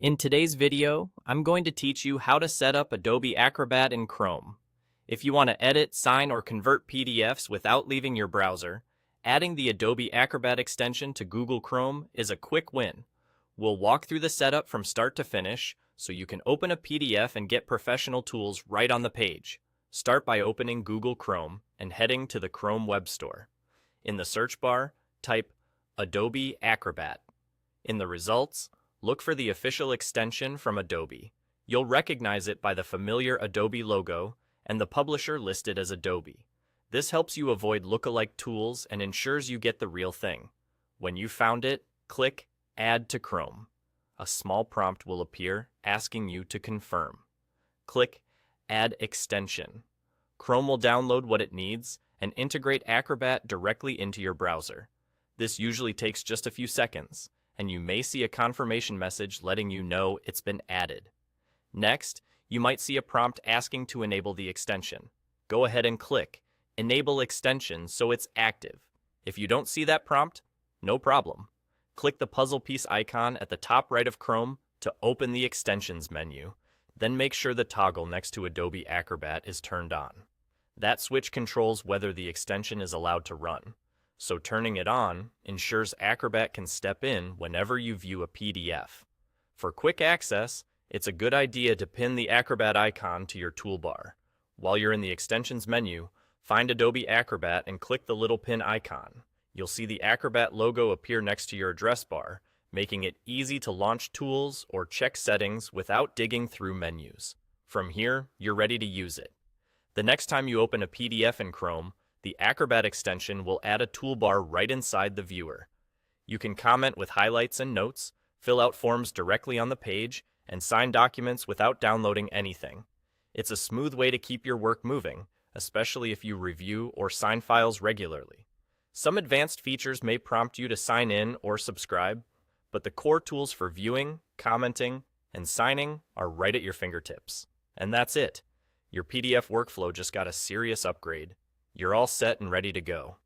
In today's video, I'm going to teach you how to set up Adobe Acrobat in Chrome. If you want to edit, sign, or convert PDFs without leaving your browser, adding the Adobe Acrobat extension to Google Chrome is a quick win. We'll walk through the setup from start to finish so you can open a PDF and get professional tools right on the page. Start by opening Google Chrome and heading to the Chrome Web Store. In the search bar, type Adobe Acrobat. In the results, look for the official extension from Adobe. You'll recognize it by the familiar Adobe logo and the publisher listed as Adobe. This helps you avoid lookalike tools and ensures you get the real thing. When you found it, click Add to Chrome. A small prompt will appear asking you to confirm. Click Add Extension. Chrome will download what it needs and integrate Acrobat directly into your browser. This usually takes just a few seconds, and you may see a confirmation message letting you know it's been added. Next, you might see a prompt asking to enable the extension. Go ahead and click Enable Extension so it's active. If you don't see that prompt, no problem. Click the puzzle piece icon at the top right of Chrome to open the Extensions menu. Then make sure the toggle next to Adobe Acrobat is turned on. That switch controls whether the extension is allowed to run. So turning it on ensures Acrobat can step in whenever you view a PDF. For quick access, it's a good idea to pin the Acrobat icon to your toolbar. While you're in the Extensions menu, find Adobe Acrobat and click the little pin icon. You'll see the Acrobat logo appear next to your address bar, making it easy to launch tools or check settings without digging through menus. From here, you're ready to use it. The next time you open a PDF in Chrome, the Acrobat extension will add a toolbar right inside the viewer. You can comment with highlights and notes, fill out forms directly on the page, and sign documents without downloading anything. It's a smooth way to keep your work moving, especially if you review or sign files regularly. Some advanced features may prompt you to sign in or subscribe, but the core tools for viewing, commenting, and signing are right at your fingertips. And that's it. Your PDF workflow just got a serious upgrade. You're all set and ready to go.